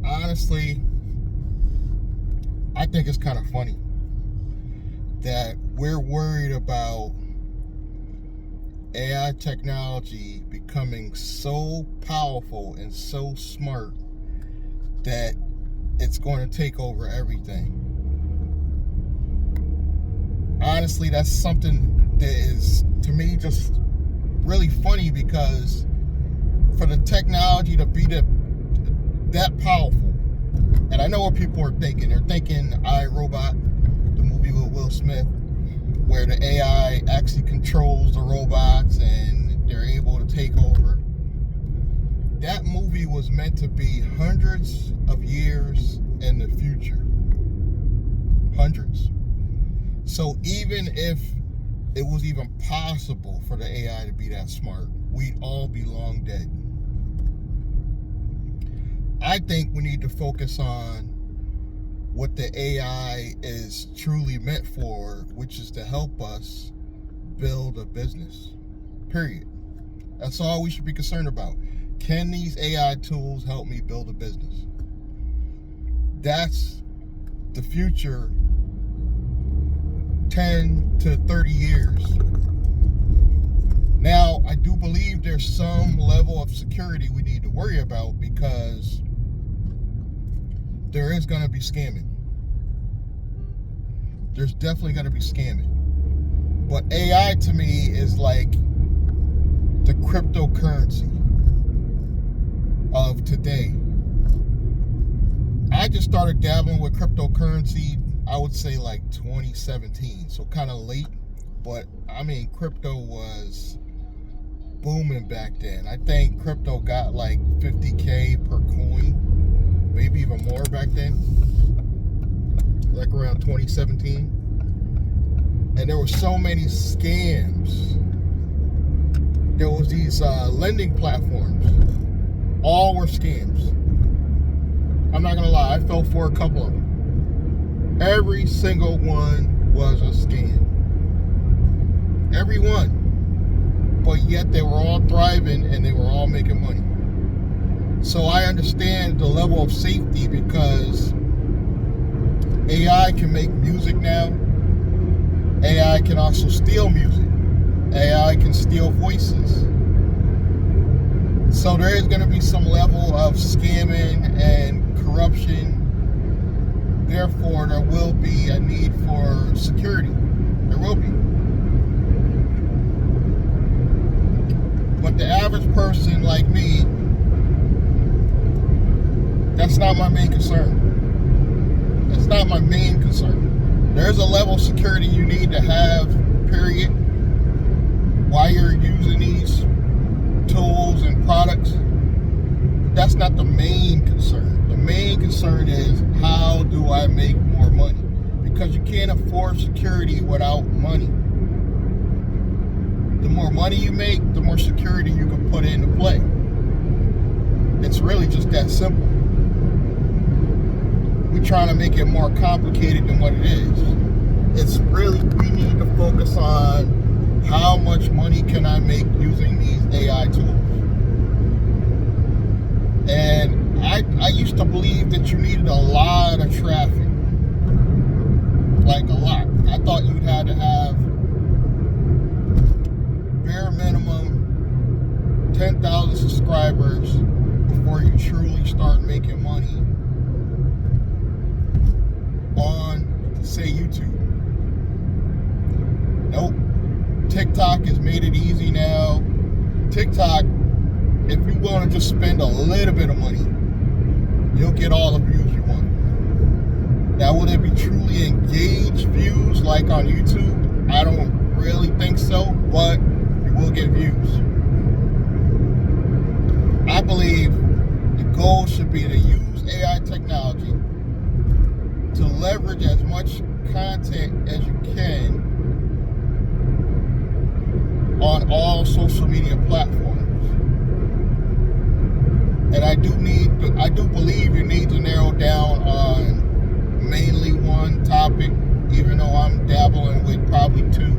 honestly, I think it's kind of funny that we're worried about AI technology becoming so powerful and so smart that it's going to take over everything. Honestly, that's something that is, to me, just really funny, because for the technology to be that powerful, and I know what people are thinking. They're thinking I, Robot, the movie with Will Smith, where the AI actually controls the robots and they're able to take over. That movie was meant to be hundreds of years in the future. Hundreds. So even if it was even possible for the AI to be that smart, we'd all be long dead. I think we need to focus on what the AI is truly meant for, which is to help us build a business. Period. That's all we should be concerned about. Can these AI tools help me build a business? That's the future 10 to 30 years. Now, I do believe there's some level of security we need to worry about, because there is going to be scamming. There's definitely going to be scamming. But AI to me is like the cryptocurrency of today. I just started dabbling with cryptocurrency, I would say like 2017, so kind of late. But I mean, crypto was booming back then. I think crypto got like 50K per coin, maybe even more back then, like around 2017. And there were so many scams. There was these lending platforms. All were scams. I'm not gonna lie, I fell for a couple of them. Every single one was a scam. Every one. But yet they were all thriving and they were all making money. So I understand the level of safety, because AI can make music now. AI can also steal music. AI can steal voices. So there is going to be some level of scamming and corruption. Therefore, there will be a need for security. There will be. But the average person like me, that's not my main concern. That's not my main concern. There's a level of security you need to have, period, while you're using these tools and products. That's not the main concern. The main concern is, how do I make more money? Because you can't afford security without money. The more money you make, the more security you can put into play. It's really just that simple. We're trying to make it more complicated than what it is. It's really, we need to focus on how much money can I make using these AI tools. And I used to believe that you needed a lot of traffic. Like a lot. I thought you'd had to have bare minimum 10,000 subscribers before you truly start making money on, say, YouTube. Nope. TikTok has made it easy now. TikTok, if you want to just spend a little bit of money, you'll get all the views you want. Now, will there be truly engaged views like on YouTube? I don't really think so, but you will get views. I believe the goal should be to use AI technology to leverage as much content as you can on all social media platforms. And I do believe you need to narrow down on mainly one topic, even though I'm dabbling with probably two.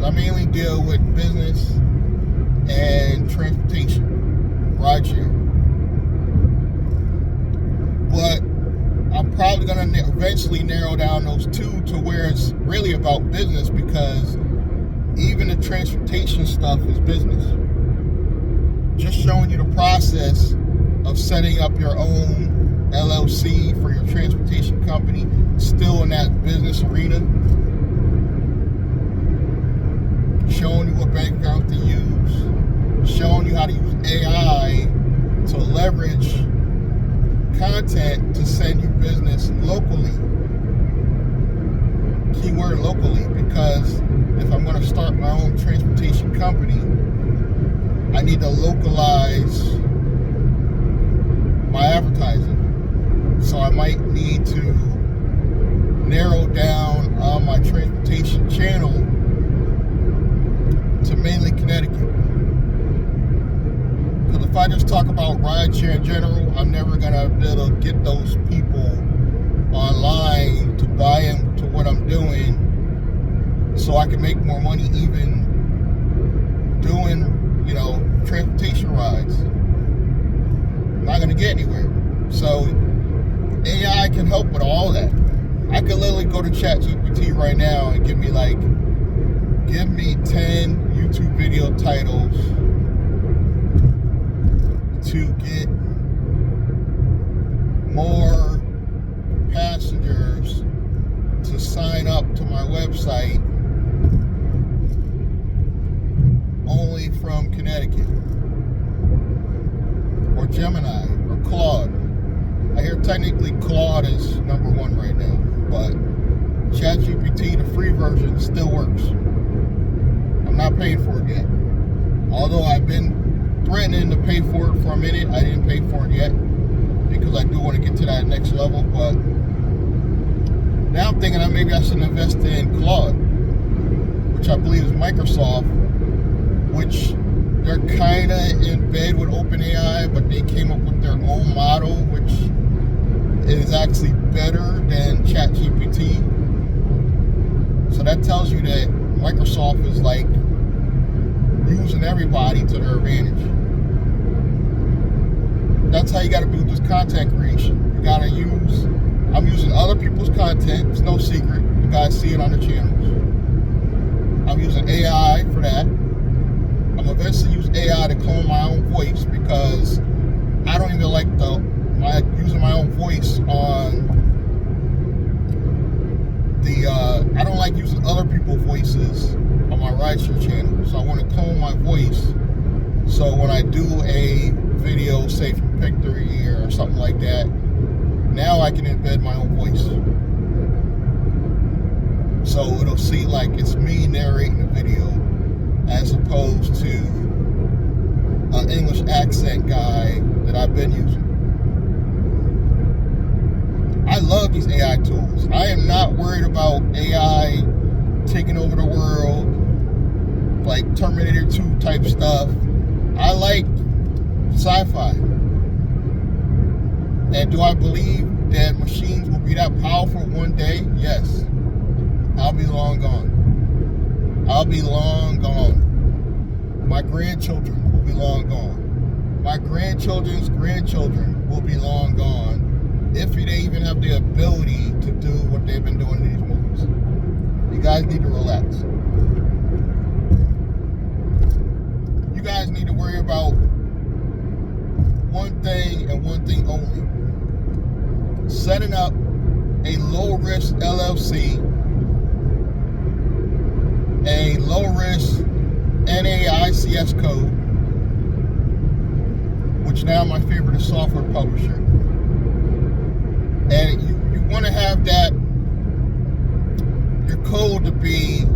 I mainly deal with business and transportation, rideshare. But probably going to eventually narrow down those two to where it's really about business, because even the transportation stuff is business. Just showing you the process of setting up your own LLC for your transportation company, still in that business arena. Showing you what bank account to use, showing you how to use AI to leverage content to send you business locally. Keyword locally, because if I'm going to start my own transportation company, I need to localize my advertising. So I might need to narrow down my transportation channel to mainly Connecticut. Because if I just talk about rideshare in general, I'm never going to be able to get those people online to buy into what I'm doing, so I can make more money even doing, transportation rides. I'm not going to get anywhere. So AI can help with all that. I could literally go to ChatGPT right now and give me 10 YouTube video titles to get more passengers to sign up to my website only from Connecticut, or Gemini, or Claude. I hear technically Claude is number one right now, but ChatGPT, the free version, still works. I'm not paying for it yet. Although I've been threatening to pay for it for a minute, I didn't pay for it yet, because I do want to get to that next level. But now I'm thinking that maybe I should invest in Claude, which I believe is Microsoft, which they're kind of in bed with OpenAI, but they came up with their own model, which is actually better than ChatGPT. So that tells you that Microsoft is using everybody to their advantage. That's how you got to do this content creation. You got to I'm using other people's content. It's no secret. You guys see it on the channels. I'm using AI for that. I'm eventually use AI to clone my own voice, because I don't even like using my own voice on I don't like using other people's voices on my rideshare channel. So I want to clone my voice, so when I do a video, say from Pick3 or something like that, now I can embed my own voice. So it'll see it's me narrating the video, as opposed to an English accent guy that I've been using. I love these AI tools. I am not worried about AI taking over the world, like Terminator 2 type stuff. I like sci-fi. And do I believe that machines will be that powerful one day? Yes. I'll be long gone. I'll be long gone. My grandchildren will be long gone. My grandchildren's grandchildren will be long gone, if they even have the ability to do what they've been doing in these movies. You guys need to relax. You guys need to worry about one thing and one thing only: setting up a low-risk LLC, a low-risk NAICS code, which now my favorite is software publisher. And you want to have that, your code to be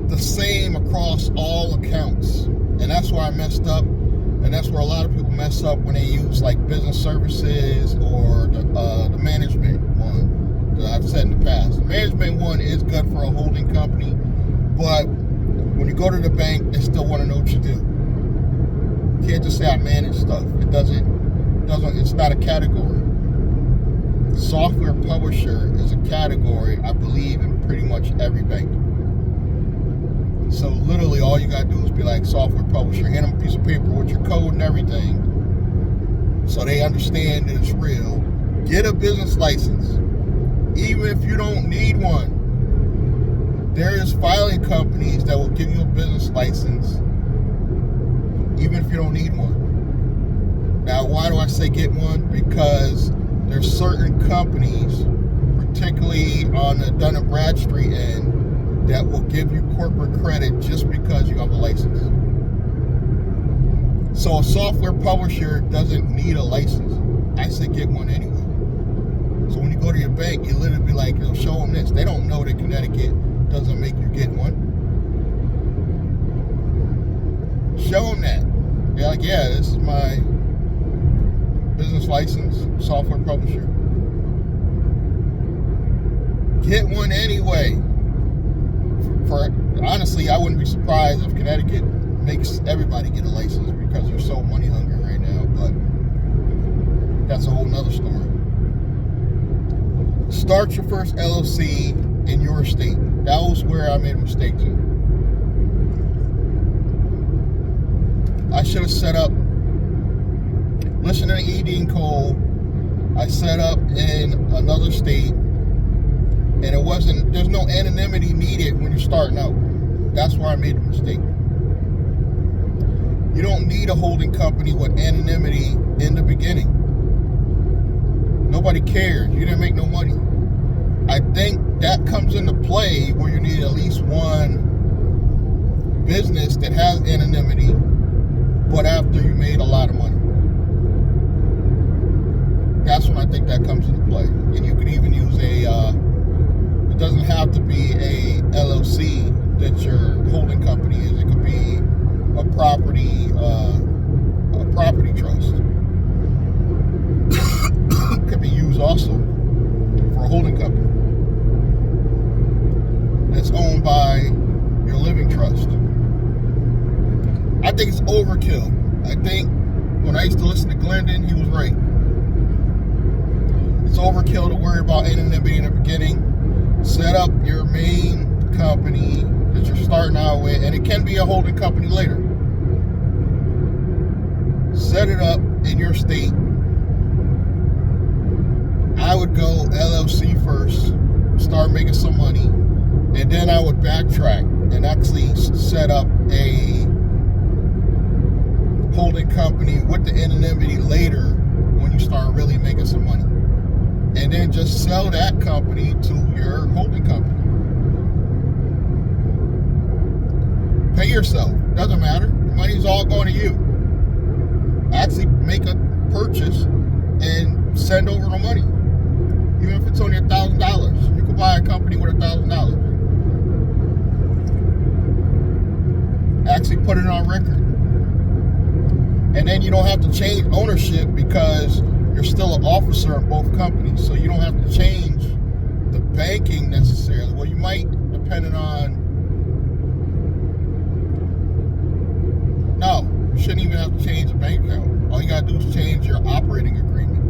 the same across all accounts. And that's where I messed up. And that's where a lot of people mess up when they use like business services or the management one that I've said in the past. The management one is good for a holding company, but when you go to the bank, they still want to know what you do. You can't just say I manage stuff. It's not a category. Software publisher is a category, I believe, in pretty much every bank. So literally all you gotta do is be like software publisher, hand them a piece of paper with your code and everything. So so they understand that it's real. Get a business license, even if you don't need one. There is filing companies that will give you a business license, even if you don't need one. Now, why do I say get one? Because there's certain companies, particularly on the Dun & Bradstreet end, that will give you corporate credit just because you have a license. So a software publisher doesn't need a license. I say get one anyway. So when you go to your bank, you literally be like, show them this. They don't know that Connecticut doesn't make you get one. Show them that. They're like, yeah, this is my business license, software publisher. Get one anyway. For honestly, I wouldn't be surprised if Connecticut makes everybody get a license because they're so money hungry right now, but that's a whole nother story. Start your first LLC in your state. That was where I made a mistake too. I should have set up, listen to the ED and Cole, I set up in another state, and it wasn't, there's no anonymity needed when you're starting out. That's where I made the mistake. You don't need a holding company with anonymity in the beginning. Nobody cares. You didn't make no money. I think that comes into play where you need at least one business that has anonymity, but after you made a lot of money. That's when I think that comes into play. And you could even use it doesn't have to be a LLC that your holding company is. It could be a property trust. Could be used also for a holding company that's owned by your living trust. I think it's overkill. I think when I used to listen to Glendon, he was right. It's overkill to worry about anonymity in the beginning. Set up your main company that you're starting out with, and it can be a holding company later. Set it up in your state. I would go LLC first, start making some money, and then I would backtrack and actually set up a holding company with the anonymity later when you start really making some money. And then just sell that company to your holding company. Pay yourself. Doesn't matter. The money's all going to you. Actually make a purchase and send over the money. Even if it's only $1,000. You could buy a company with $1,000. Actually put it on record. And then you don't have to change ownership because you're still an officer in both companies, so you don't have to change the banking necessarily. Well, you might, depending on... No, you shouldn't even have to change the bank account. All you got to do is change your operating agreement,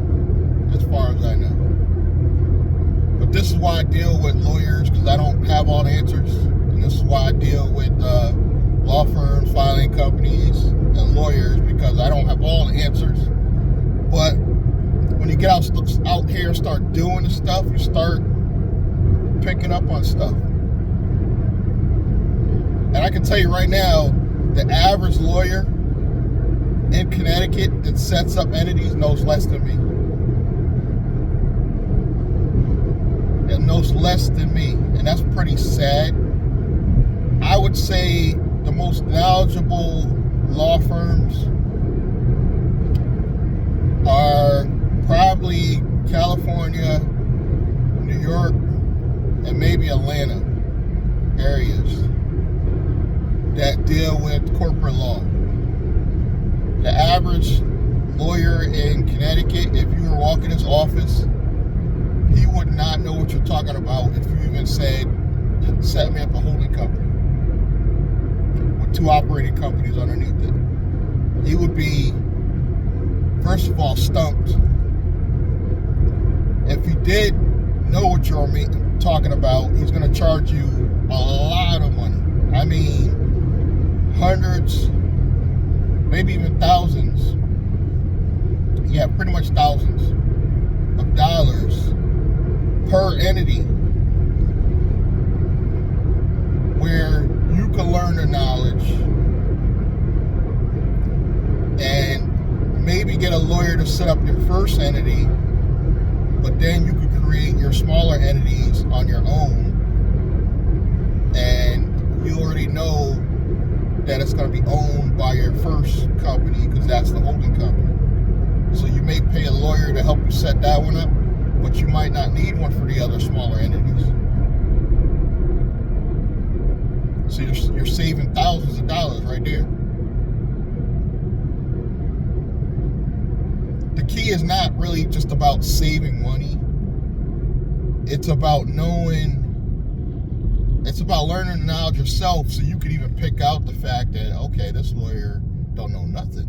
as far as I know. But this is why I deal with lawyers, because I don't have all the answers. And this is why I deal with law firms, filing companies, and lawyers, because I don't have all the answers. But when you get out here and start doing the stuff, you start picking up on stuff. And I can tell you right now, the average lawyer in Connecticut that sets up entities knows less than me. It knows less than me, and that's pretty sad. I would say the most knowledgeable law firms are probably California, New York, and maybe Atlanta areas that deal with corporate law. The average lawyer in Connecticut, if you were walking his office, he would not know what you're talking about if you even said, set me up a holding company with 2 operating companies underneath it. He would be, first of all, stumped. If he did know what you're talking about, he's going to charge you a lot of money. I mean, hundreds, maybe even thousands. yeah, pretty much thousands of dollars per entity, where you can learn the knowledge and maybe get a lawyer to set up your first entity, but then you could create your smaller entities on your own, and you already know that it's going to be owned by your first company because that's the holding company. So you may pay a lawyer to help you set that one up, but you might not need one for the other smaller entities. So you're saving thousands of dollars right there. The key is not really just about saving money. It's about knowing, it's about learning the knowledge yourself, so you could even pick out the fact that, okay, this lawyer don't know nothing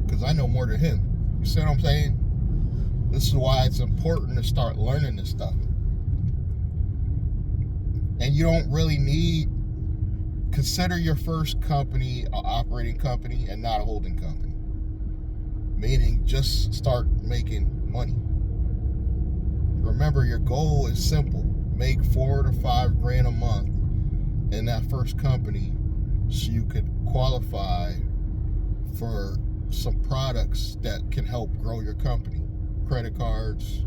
because I know more than him. You see what I'm saying? This is why it's important to start learning this stuff. And you don't really need, consider your first company an operating company and not a holding company. Meaning just start making money. Remember, your goal is simple. Make $4 to $5 grand a month in that first company so you could qualify for some products that can help grow your company. Credit cards,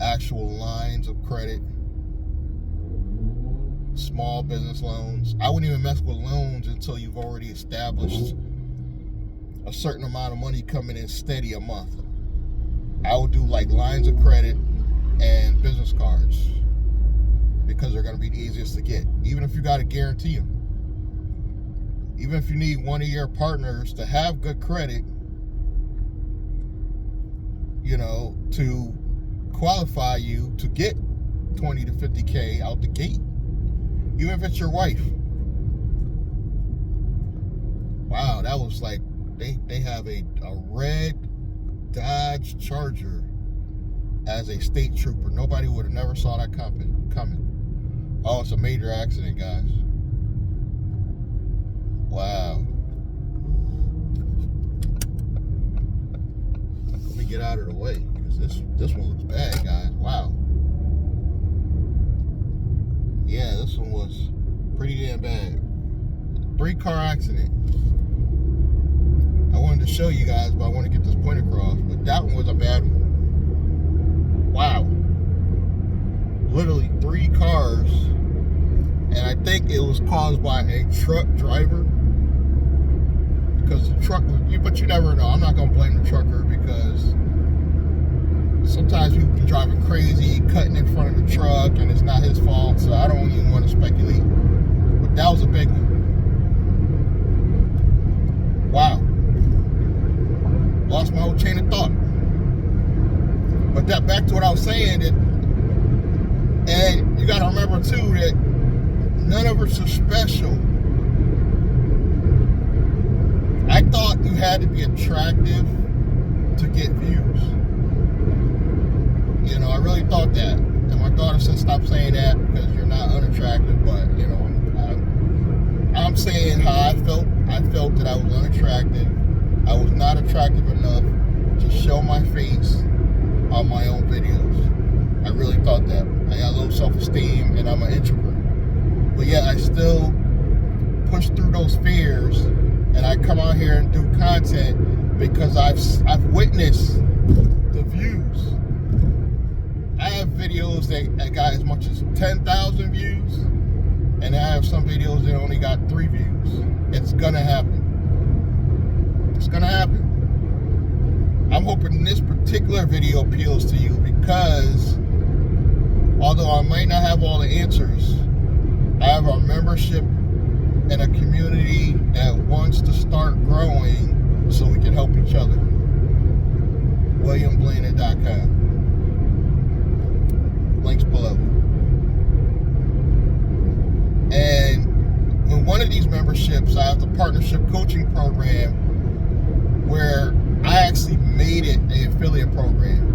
actual lines of credit, small business loans. I wouldn't even mess with loans until you've already established a certain amount of money coming in steady a month. I would do like lines of credit and business cards because they're going to be the easiest to get, even if you got to guarantee them. Even if you need one of your partners to have good credit, you know, to qualify you to get 20 to 50K out the gate, even if it's your wife. Wow, that was like, they have a red Dodge Charger as a state trooper. Nobody would have never saw that coming. Oh, it's a major accident, guys. Wow. Let me get out of the way because this one looks bad, guys. Wow. Yeah, this one was pretty damn bad. 3-car accident. I wanted to show you guys, but I want to get this point across. But that one was a bad one. Wow. Literally 3 cars. And I think it was caused by a truck driver. Because the truck was, but you never know. I'm not going to blame the trucker because sometimes people be driving crazy, cutting in front of the truck, and it's not his fault. So I don't even want to speculate. But that was a big one. Wow. Lost my whole chain of thought. But that, back to what I was saying, that, and you got to remember too that none of us are special. I thought you had to be attractive to get views. You know, I really thought that. And my daughter said stop saying that because you're not unattractive, but you know, I'm saying how I felt. I felt that I was unattractive. I was not attractive enough to show my face on my own videos. I really thought that. I got low self-esteem and I'm an introvert. But yet I still push through those fears and I come out here and do content because I've witnessed the views. I have videos that got as much as 10,000 views, and I have some videos that only got 3 views. It's gonna happen. It's gonna happen. I'm hoping this particular video appeals to you because although I might not have all the answers, I have a membership and a community that wants to start growing so we can help each other. WilliamBlandrake.com. Links below. And in one of these memberships, I have the partnership coaching program where I actually made it an affiliate program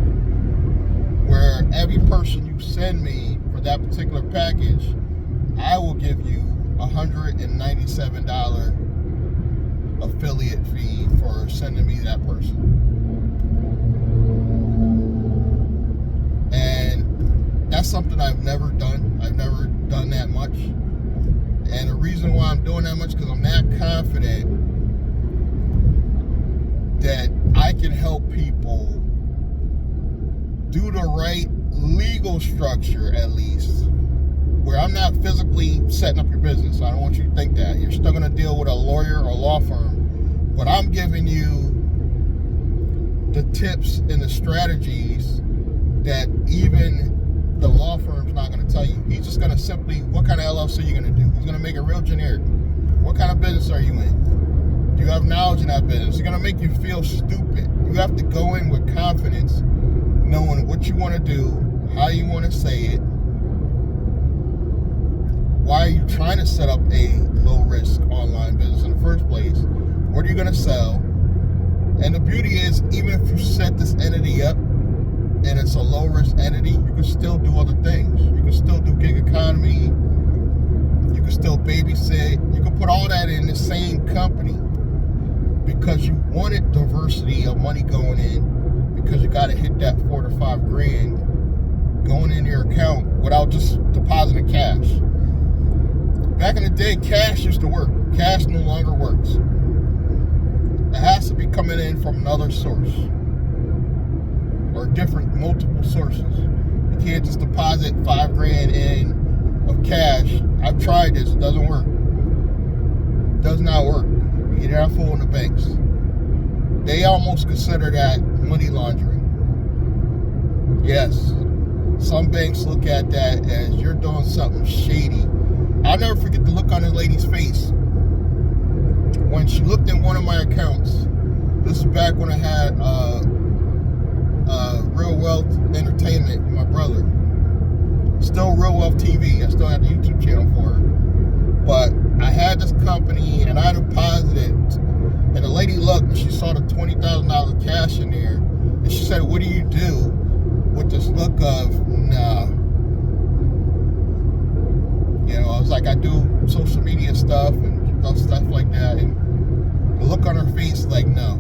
where every person you send me for that particular package, I will give you $197 affiliate fee for sending me that person. something I've never done. I've never done that much. And the reason why I'm doing that much, because I'm that confident that I can help people do the right legal structure, at least, where I'm not physically setting up your business. I don't want you to think that. You're still going to deal with a lawyer or law firm, but I'm giving you the tips and the strategies that even the law firm's not going to tell you. He's just going to simply, what kind of LLC are you going to do? He's going to make it real generic. What kind of business are you in? Do you have knowledge in that business? He's going to make you feel stupid. You have to go in with confidence, knowing what you want to do, how you want to say it. Why are you trying to set up a low-risk online business in the first place? What are you going to sell? And the beauty is, even if you set this entity up and it's a low-risk entity, you can still do other things. You can still do gig economy. You can still babysit. You can put all that in the same company because you wanted diversity of money going in, because you got to hit that $4 to $5 grand going in your account without just depositing cash. Back in the day, cash used to work. Cash no longer works. It has to be coming in from another source or multiple sources. You can't just deposit $5 grand in of cash. I've tried this. It doesn't work. It does not work. You get that full in the banks. They almost consider that money laundering. Yes. Some banks look at that as you're doing something shady. I'll never forget the look on this lady's face when she looked at one of my accounts. This is back when I had Real Wealth Entertainment with my brother. Still Real Wealth TV. I still had the YouTube channel for her. But I had this company and I deposited, and the lady looked and she saw the $20,000 cash in there, and she said, "What do you do?" With this look of, nah. You know, I was like, I do social media stuff and stuff like that. And the look on her face, like, no.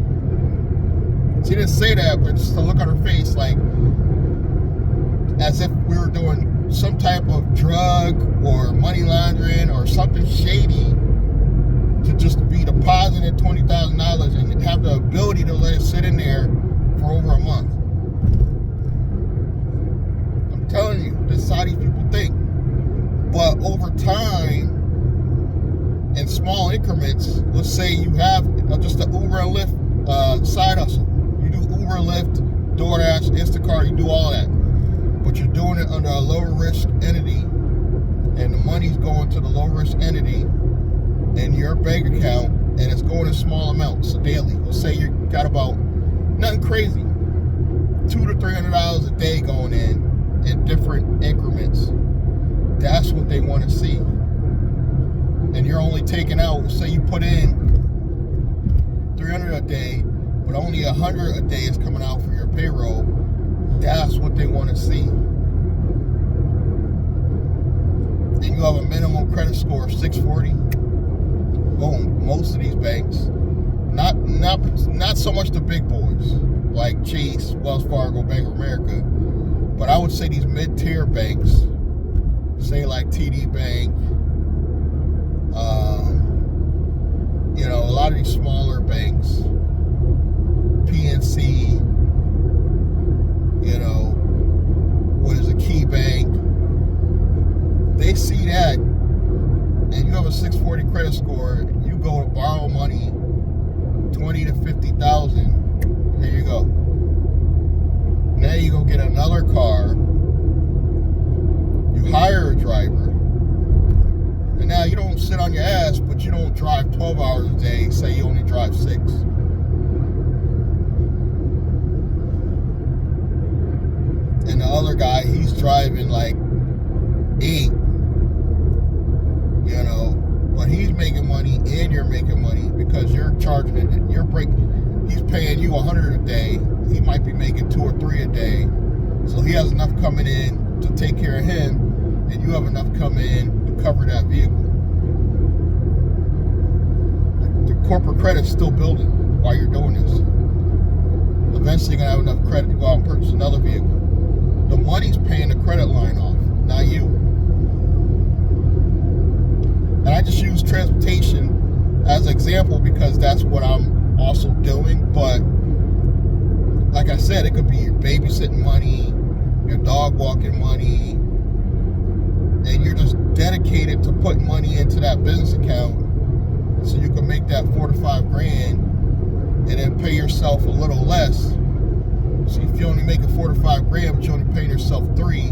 She didn't say that, but just the look on her face, like, as if we were doing some type of drug or money laundering or something shady to just be depositing $20,000 and have the ability to let it sit in there for over a month. I'm telling you, that's how these people think. But over time, in small increments, let's say you have just an Uber and Lyft side hustle. You do Uber, Lyft, DoorDash, Instacart, you do all that. But you're doing it under a low-risk entity, and the money's going to the low-risk entity in your bank account, and it's going in small amounts daily. Let's say you got about, nothing crazy, $200 to $300 a day going in different increments. That's what they want to see. And you're only taking out, say you put in $300 a day, but only $100 a day is coming out for your payroll. That's what they want to see. And you have a minimum credit score of 640. Boom. Most of these banks, not so much the big boys like Chase, Wells Fargo, Bank of America, but I would say these mid-tier banks, say like TD Bank, you know, a lot of these smaller banks, PNC, you know, what is a Key Bank, they see that, and you have a 640 credit score, you go to borrow money, 20 to 50,000, here you go. Now you go get another car, you hire a driver, and now you don't sit on your ass, but you don't drive 12 hours a day, say you only drive 6. And the other guy, he's driving like 8, you know, but he's making money and you're making money because you're charging it, he's paying you $100 a day, he might be making $2 or $3 a day, so he has enough coming in to take care of him, and you have enough coming in to cover that vehicle. The corporate credit's still building while you're doing this. Eventually you're going to have enough credit to go out and purchase another vehicle. The money's paying the credit line off. not you. And I just use transportation as an example because that's what I'm also doing. But like I said, it could be your babysitting money, your dog walking money, and you're just dedicated to putting money into that business account so you can make that 4 to 5 grand and then pay yourself a little less. So if you only make it 4 to 5 grand, but you're only paying yourself 3,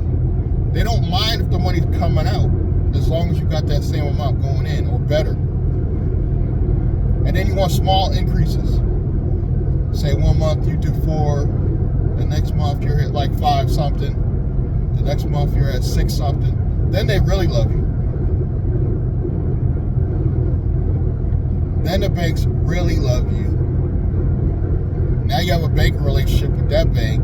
they don't mind if the money's coming out as long as you got that same amount going in or better. And then you want small increases. Say 1 month you do 4, the next month you're at like 5 something, the next month you're at 6 something. Then they really love you. Then the banks really love you. Now you have a banking relationship with that bank.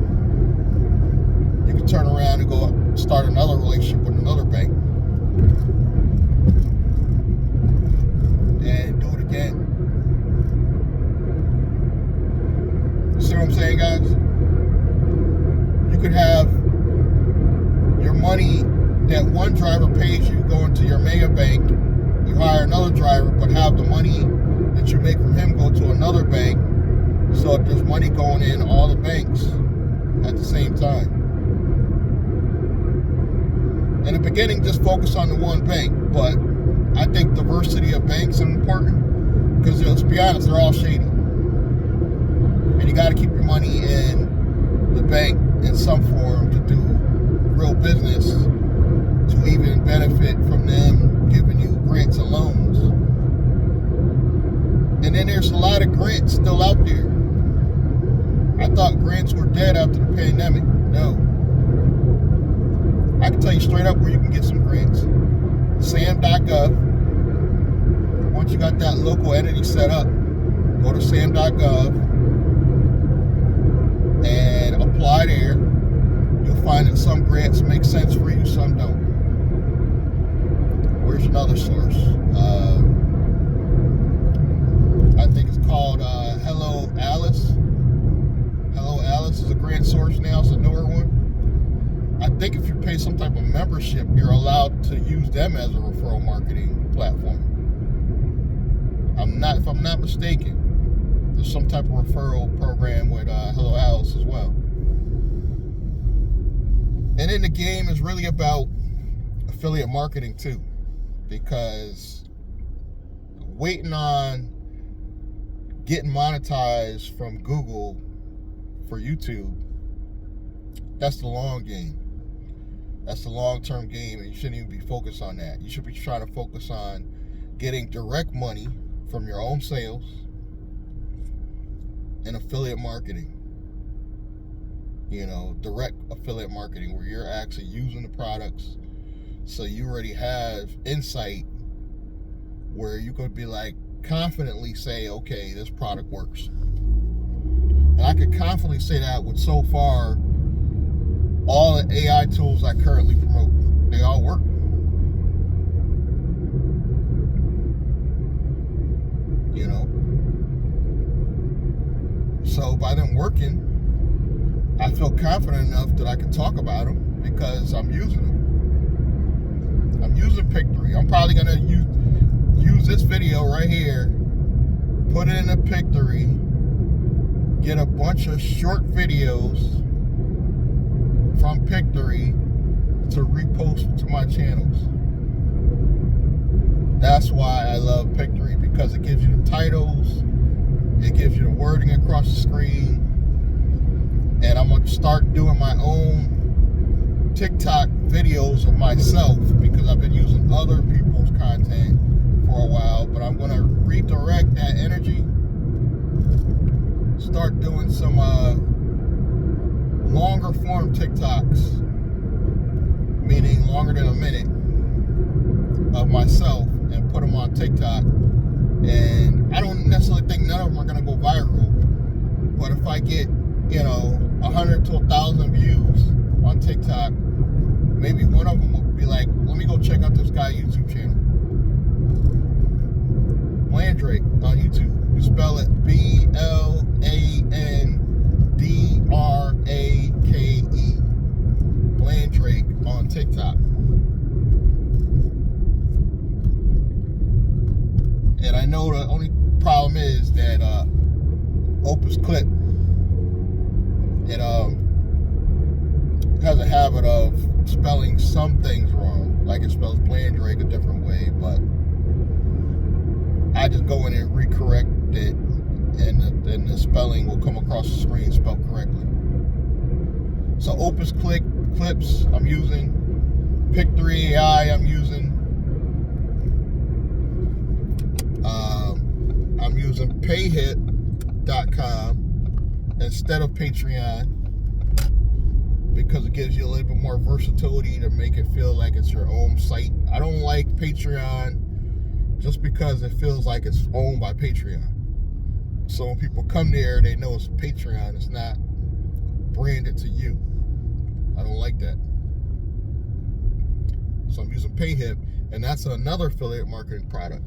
You can turn around and go start another relationship with another bank. And do it again. You see what I'm saying, guys? You could have your money that one driver pays you go into your mega bank. You hire another driver, but have the money that you make from him go to another bank. So if there's money going in all the banks at the same time. In the beginning, just focus on the one bank, but I think diversity of banks is important because let's be honest, they're all shady. And you got to keep your money in the bank in some form to do real business, to even benefit from them giving you grants and loans. And then there's a lot of grants still out there. I thought grants were dead after the pandemic. No. I can tell you straight up where you can get some grants. SAM.gov. Once you got that local entity set up, go to SAM.gov and apply there. You'll find that some grants make sense for you, some don't. Where's another source? I think it's called Hello Alice. Hello Alice is a grant source now. It's a newer one. I think if you pay some type of membership, you're allowed to use them as a referral marketing platform. If I'm not mistaken, there's some type of referral program with Hello Alice as well. And then the game is really about affiliate marketing too, because waiting on getting monetized from Google for YouTube, that's the long game. That's the long-term game, and you shouldn't even be focused on that. You should be trying to focus on getting direct money from your own sales and affiliate marketing. You know, direct affiliate marketing where you're actually using the products, so you already have insight where you could be like confidently say, okay, this product works. And I could confidently say that with so far all the AI tools I currently promote, they all work. You know? So by them working, I feel confident enough that I can talk about them because I'm using them. I'm using Pictory. I'm probably going to use this video right here, put it in a Pictory, get a bunch of short videos from Pictory to repost to my channels. That's why I love Pictory, because it gives you the titles, it gives you the wording across the screen, and I'm going to start doing my own TikTok videos of myself because I've been using other people's content for a while, but I'm going to redirect that energy, start doing some longer form TikToks, meaning longer than a minute, of myself, and put them on TikTok. And I don't necessarily think none of them are going to go viral, but if I get 100 to 1,000 views on TikTok, maybe one of them will be like, let me go check out this guy's YouTube channel. BLANDRAKE on YouTube. You spell it BLANDRAKE. BLANDRAKE on TikTok. it has a habit of spelling some things wrong. Like it spells BLANDRAKE a different way, but I just go in and recorrect it, and the spelling will come across the screen spelled correctly. So Opus Clips I'm using, Pick3 AI I'm using. I'm using payhip.com instead of Patreon because it gives you a little bit more versatility to make it feel like it's your own site. I don't like Patreon just because it feels like it's owned by Patreon. So when people come there, they know it's Patreon. It's not branded to you. I don't like that. So I'm using Payhip, and that's another affiliate marketing product.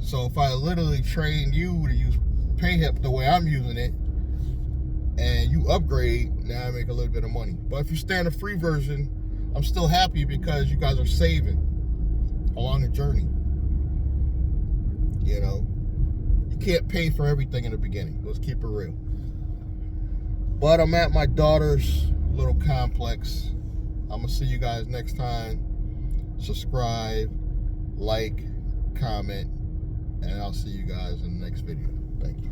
So if I literally train you to use Payhip the way I'm using it, and you upgrade, now I make a little bit of money. But if you stay on the free version, I'm still happy because you guys are saving along the journey. You know, you can't pay for everything in the beginning. Let's keep it real. But I'm at my daughter's little complex. I'm going to see you guys next time. Subscribe, like, comment, and I'll see you guys in the next video. Thank you.